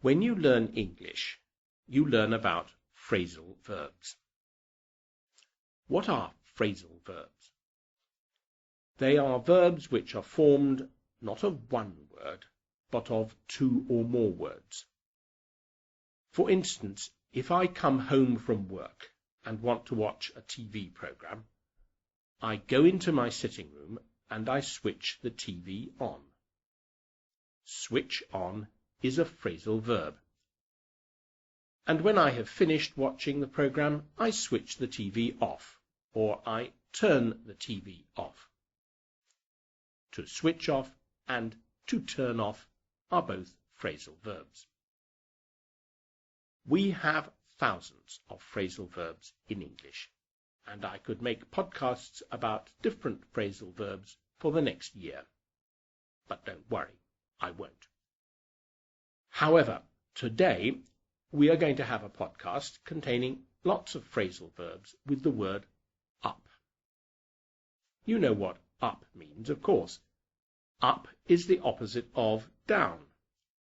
When you learn English, you learn about phrasal verbs. What are phrasal verbs? They are verbs which are formed not of one word, but of two or more words. For instance, if I come home from work and want to watch a TV program, I go into my sitting room and I switch the TV on. Switch on is a phrasal verb. And when I have finished watching the program, I switch the TV off, or I turn the TV off. To switch off and to turn off are both phrasal verbs. We have thousands of phrasal verbs in English, and I could make podcasts about different phrasal verbs for the next year. But don't worry, I won't. However, today we are going to have a podcast containing lots of phrasal verbs with the word up. You know what up means, of course. Up is the opposite of down.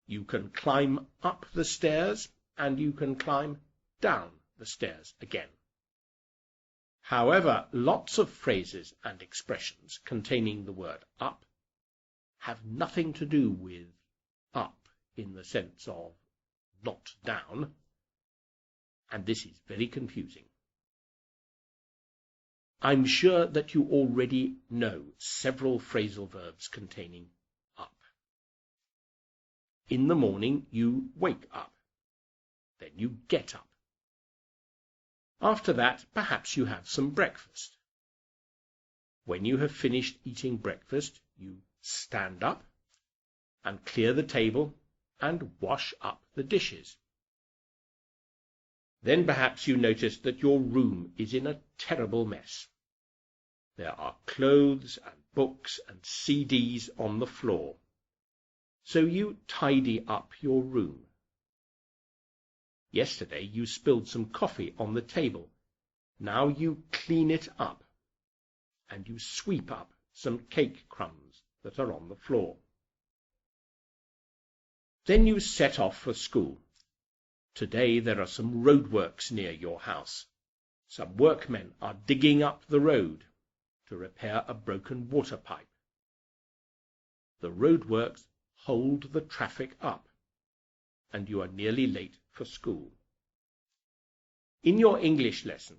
You can climb up the stairs and you can climb down the stairs again. However, lots of phrases and expressions containing the word up have nothing to do with up in the sense of not down, and this is very confusing. I'm sure that you already know several phrasal verbs containing up. In the morning, you wake up. Then you get up. After that, perhaps you have some breakfast. When you have finished eating breakfast, you stand up and clear the table and wash up the dishes. Then perhaps you notice that your room is in a terrible mess. There are clothes and books and CDs on the floor. So you tidy up your room. Yesterday you spilled some coffee on the table. Now you clean it up, and you sweep up some cake crumbs that are on the floor. Then you set off for school. Today there are some roadworks near your house. Some workmen are digging up the road to repair a broken water pipe. The roadworks hold the traffic up, and you are nearly late for school. In your English lesson,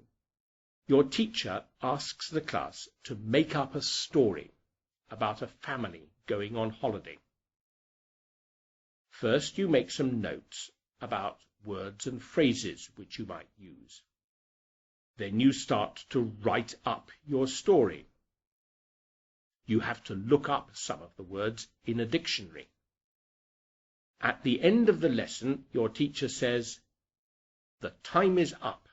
your teacher asks the class to make up a story about a family going on holiday. First, you make some notes about words and phrases which you might use. Then you start to write up your story. You have to look up some of the words in a dictionary. At the end of the lesson, your teacher says, "The time is up.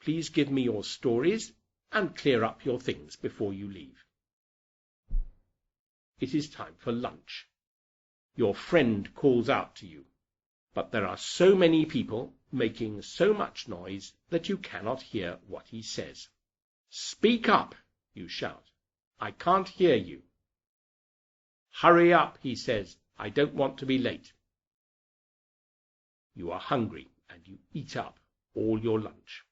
Please give me your stories and clear up your things before you leave." It is time for lunch. Your friend calls out to you, but there are so many people making so much noise that you cannot hear what he says. "Speak up," you shout. "I can't hear you." "Hurry up," he says. "I don't want to be late." You are hungry and you eat up all your lunch.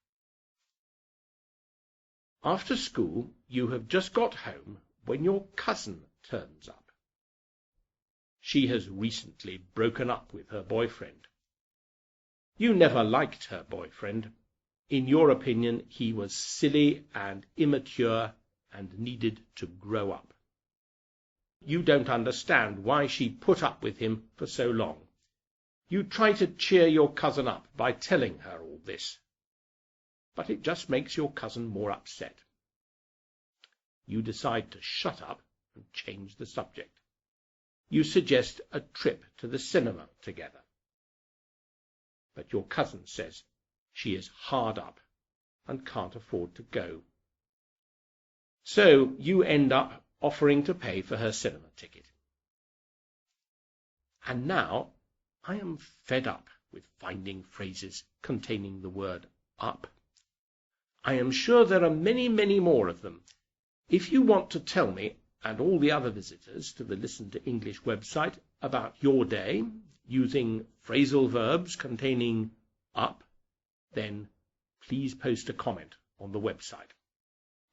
After school, you have just got home when your cousin turns up. She has recently broken up with her boyfriend. You never liked her boyfriend. In your opinion, he was silly and immature and needed to grow up. You don't understand why she put up with him for so long. You try to cheer your cousin up by telling her all this, but it just makes your cousin more upset. You decide to shut up and change the subject. You suggest a trip to the cinema together. But your cousin says she is hard up and can't afford to go. So you end up offering to pay for her cinema ticket. And now I am fed up with finding phrases containing the word up. I am sure there are many, many more of them. If you want to tell me and all the other visitors to the Listen to English website about your day, using phrasal verbs containing up, then please post a comment on the website.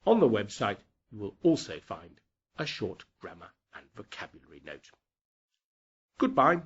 On the website, you will also find a short grammar and vocabulary note. Goodbye.